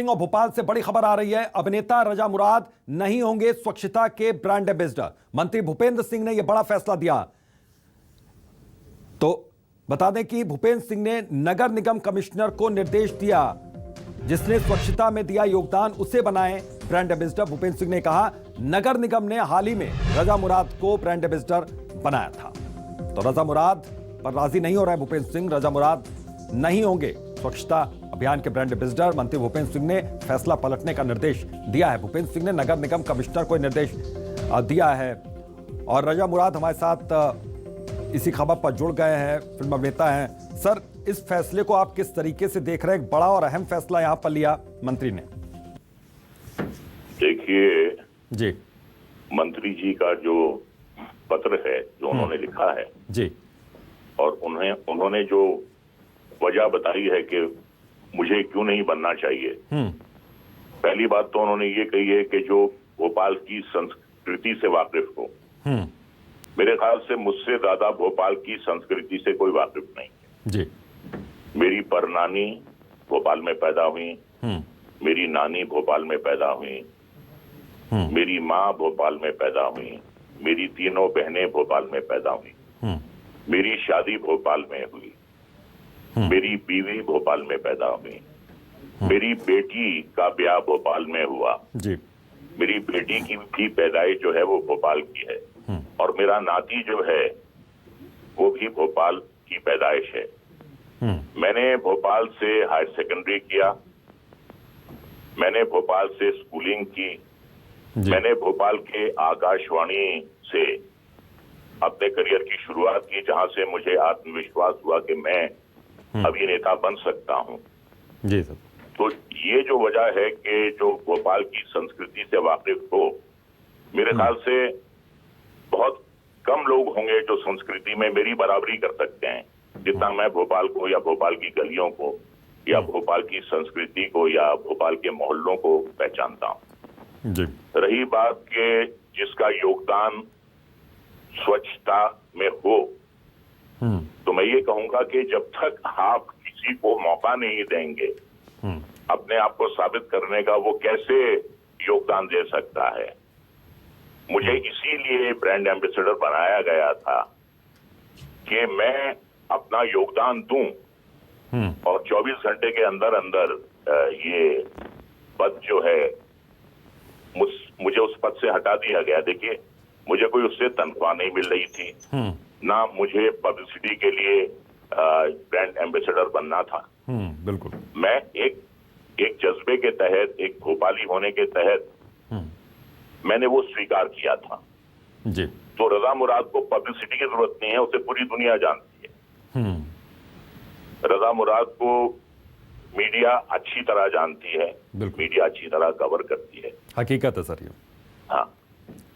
और भोपाल से बड़ी खबर आ रही है। अभिनेता रजा मुराद नहीं होंगे स्वच्छता के ब्रांड एम्बेसडर। मंत्री भूपेंद्र सिंह ने यह बड़ा फैसला दिया। तो बता दें कि भूपेंद्र सिंह ने नगर निगम कमिश्नर को निर्देश दिया, जिसने स्वच्छता में दिया योगदान उसे बनाए ब्रांड एम्बेसडर। भूपेंद्र सिंह ने कहा नगर निगम ने हाल ही में रजा मुराद को ब्रांड एम्बेसडर बनाया था। तो रजा मुराद पर राजी नहीं हो रहा है भूपेंद्र सिंह। रजा मुराद नहीं होंगे स्वच्छता अभियान के ब्रांड एम्बेसडर। मंत्री भूपेंद्र सिंह ने फैसला पलटने का निर्देश दिया है। भूपेंद्र सिंह ने नगर निगम कमिश्नर को निर्देश दिया है। और रजा मुराद हमारे साथ इसी खबर पर जुड़ गए हैं, फिल्म अभिनेता हैं। सर, इस फैसले को आप किस तरीके से देख रहे हैं? एक बड़ा और अहम फैसला यहां पर लिया मंत्री ने। देखिए जी, मंत्री जी का जो पत्र है जो उन्होंने लिखा है जी, और उन्होंने जो वजह बताई है कि मुझे क्यों नहीं बनना चाहिए। पहली बात तो उन्होंने ये कही है कि जो भोपाल की संस्कृति से वाकिफ हो। मेरे ख्याल से मुझसे ज्यादा भोपाल की संस्कृति से कोई वाकिफ नहीं है। जी, मेरी परनानी भोपाल में पैदा हुई, मेरी नानी भोपाल में पैदा हुई, मेरी माँ भोपाल में पैदा हुई, मेरी तीनों बहनें भोपाल में पैदा हुई, मेरी शादी भोपाल में हुई, मेरी बीवी भोपाल में पैदा हुई, मेरी बेटी का ब्याह भोपाल में हुआ, जी, मेरी बेटी की भी पैदाइश जो है वो भोपाल की है, और मेरा नाती जो है वो भी भोपाल की पैदाइश है। मैंने भोपाल से हायर सेकेंडरी किया, मैंने भोपाल से स्कूलिंग की, मैंने भोपाल के आकाशवाणी से अपने करियर की शुरुआत की, जहां से मुझे आत्मविश्वास हुआ कि मैं अभिनेता बन सकता हूं। जी सर। तो ये जो वजह है कि जो भोपाल की संस्कृति से वाकिफ हो, मेरे ख्याल से बहुत कम लोग होंगे जो संस्कृति में मेरी बराबरी कर सकते हैं, जितना मैं भोपाल को या भोपाल की गलियों को या भोपाल की संस्कृति को या भोपाल के मोहल्लों को पहचानता हूं। जी। रही बात के जिसका योगदान स्वच्छता में हो, तो मैं ये कहूंगा कि जब तक आप किसी को मौका नहीं देंगे अपने आप को साबित करने का, वो कैसे योगदान दे सकता है। मुझे इसीलिए ब्रांड एम्बेसडर बनाया गया था कि मैं अपना योगदान दूं और 24 घंटे के अंदर अंदर ये पद जो है मुझे उस पद से हटा दिया गया। देखिए, मुझे कोई उससे तनख्वाह नहीं मिल रही थी, ना मुझे पब्लिसिटी के लिए ब्रांड एम्बेसडर बनना था। बिल्कुल। मैं एक जज्बे के तहत, एक भोपाली होने के तहत मैंने वो स्वीकार किया था। जी। तो रजा मुराद को पब्लिसिटी की जरूरत नहीं है, उसे पूरी दुनिया जानती है। रजा मुराद को मीडिया अच्छी तरह जानती है, मीडिया अच्छी तरह कवर करती है। हकीकत है सर ये। हाँ,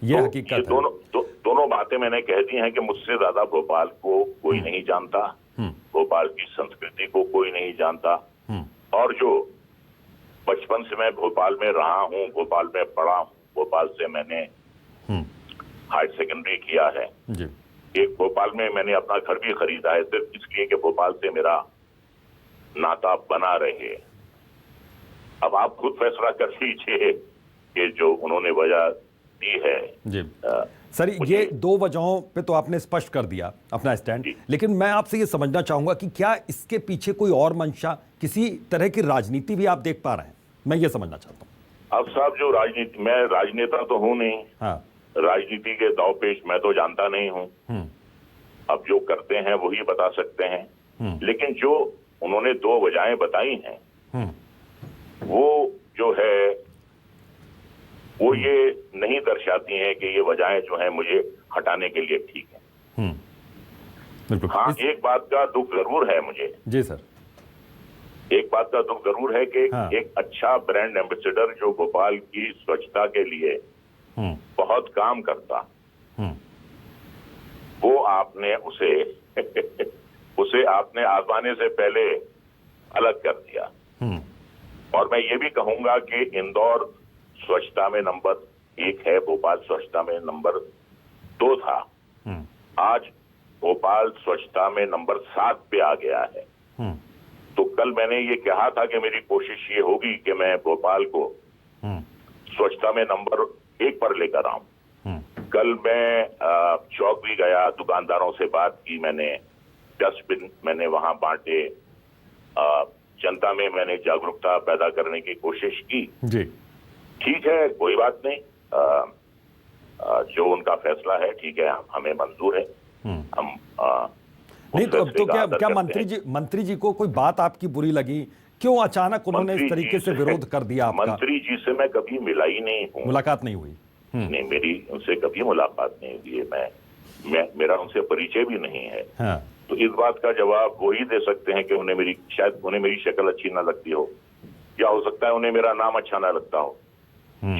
ये तो हकीकत ये है। दोनों बातें मैंने कह दी हैं कि मुझसे ज्यादा भोपाल को कोई नहीं जानता, भोपाल की संस्कृति को कोई नहीं जानता। और जो बचपन से मैं भोपाल में रहा हूँ, भोपाल में पढ़ा हूँ, भोपाल से मैंने हायर सेकेंडरी किया है। जी। एक भोपाल में मैंने अपना घर भी खरीदा है, सिर्फ इसलिए कि भोपाल से मेरा नाता बना रहे। अब आप खुद फैसला कर लीजिए कि जो उन्होंने वजह दी है। जी सर, ये दो वजहों पे तो आपने स्पष्ट कर दिया अपना स्टैंड, लेकिन मैं आपसे ये समझना चाहूंगा कि क्या इसके पीछे कोई और मंशा, किसी तरह की राजनीति भी आप देख पा रहे हैं? मैं ये समझना चाहता हूँ। अब साहब, जो राजनीति, मैं राजनेता तो हूं नहीं। हाँ। राजनीति के दांवपेच मैं तो जानता नहीं हूं। अब जो करते हैं वही बता सकते हैं। लेकिन जो उन्होंने दो वजहें बताई हैं, वो जो है वो ये नहीं दर्शाती हैं कि ये वजहें जो हैं मुझे हटाने के लिए ठीक है। हाँ, एक बात का दुख जरूर है मुझे। जी सर। एक बात का दुख जरूर है कि एक अच्छा ब्रांड एम्बेसडर जो भोपाल की स्वच्छता के लिए बहुत काम करता, वो आपने उसे आपने आजमाने से पहले अलग कर दिया। और मैं ये भी कहूंगा कि इंदौर स्वच्छता में नंबर 1 है, भोपाल स्वच्छता में नंबर 2 था। आज भोपाल स्वच्छता में नंबर 7 पे आ गया है। तो कल मैंने ये कहा था कि मेरी कोशिश ये होगी कि मैं भोपाल को स्वच्छता में नंबर 1 पर लेकर आऊं। कल मैं चौक भी गया, दुकानदारों से बात की मैंने, डस्टबिन मैंने वहां बांटे, जनता में मैंने जागरूकता पैदा करने की कोशिश की। जी ठीक है, कोई बात नहीं, जो उनका फैसला है ठीक है, हमें मंजूर है। हम नहीं तो क्या मंत्री जी को कोई बात आपकी बुरी लगी? क्यों अचानक उन्होंने इस तरीके से विरोध कर दिया आपका? मंत्री जी से मैं कभी मिला ही नहीं हूँ, मुलाकात नहीं हुई? नहीं, मेरी उनसे कभी मुलाकात नहीं हुई है, मेरा उनसे परिचय भी नहीं है। हाँ। तो इस बात का जवाब वो ही दे सकते हैं कि शायद उन्हें मेरी शक्ल अच्छी ना लगती हो, या हो सकता है उन्हें मेरा नाम अच्छा ना लगता हो।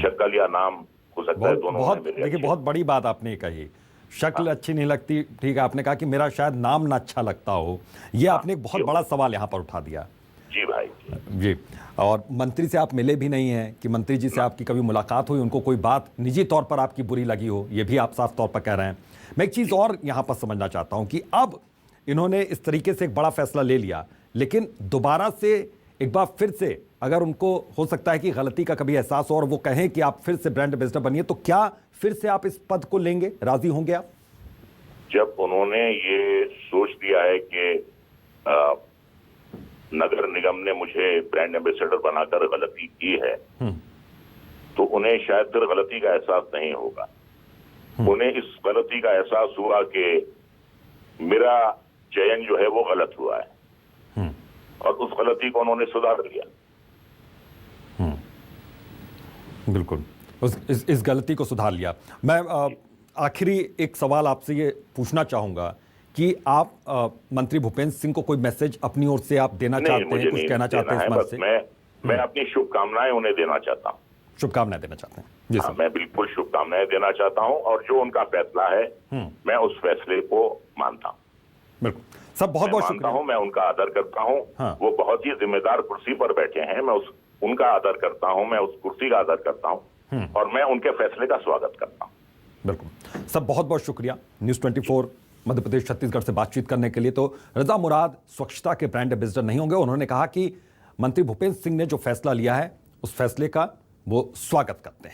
शक्ल या नाम हो सकता है दोनों। देखिए, बहुत बड़ी बात आपने कही, शक्ल अच्छी नहीं लगती, ठीक है। आपने कहा कि मेरा शायद नाम ना अच्छा लगता हो, ये आपने एक बहुत बड़ा सवाल यहाँ पर उठा दिया। जी भाई जी। और मंत्री से आप मिले भी नहीं हैं कि मंत्री जी से आपकी कभी मुलाकात हुई, उनको कोई बात निजी तौर पर आपकी बुरी लगी हो, ये भी आप साफ तौर पर कह रहे हैं। मैं एक चीज़ और यहाँ पर समझना चाहता हूँ कि अब इन्होंने इस तरीके से एक बड़ा फैसला ले लिया, लेकिन दोबारा से एक बार फिर से अगर उनको हो सकता है कि गलती का कभी एहसास हो और वो कहें कि आप फिर से ब्रांड एम्बेसडर बनिए, तो क्या फिर से आप इस पद को लेंगे? राजी होंगे आप? जब उन्होंने ये सोच दिया है कि नगर निगम ने मुझे ब्रांड एम्बेसडर बनाकर गलती की है, तो उन्हें शायद फिर गलती का एहसास नहीं होगा। उन्हें इस गलती का एहसास हुआ कि मेरा चयन जो है वो गलत हुआ है, और उस गलती को उन्होंने सुधार लिया। बिल्कुल, इस गलती को सुधार लिया। मैं आखिरी एक सवाल आपसे ये पूछना चाहूंगा कि आप मंत्री भूपेंद्र सिंह को कोई मैसेज अपनी ओर से आप देना चाहते हैं, कुछ कहना चाहते हैं इस मंच से? मैं अपनी शुभकामनाएं उन्हें देना चाहता हूं। शुभकामनाएं देना चाहते हैं? जी सर। मैं बिल्कुल शुभकामनाएं देना चाहता हूं, और जो उनका फैसला है मैं उस फैसले को मानता हूं। बिल्कुल सब, बहुत बहुत शुक्रिया हूं, मैं उनका आदर करता हूं। हाँ। वो बहुत ही जिम्मेदार कुर्सी पर बैठे हैं, मैं उनका आदर करता हूं, मैं उस कुर्सी का आदर करता हूं, और मैं उनके फैसले का स्वागत करता हूं। बिल्कुल सब, बहुत बहुत शुक्रिया न्यूज़ 24 मध्य प्रदेश छत्तीसगढ़ से बातचीत करने के लिए। तो रजा मुराद स्वच्छता के ब्रांड एम्बेसडर नहीं होंगे। उन्होंने कहा कि मंत्री भूपेंद्र सिंह ने जो फैसला लिया है उस फैसले का वो स्वागत करते हैं।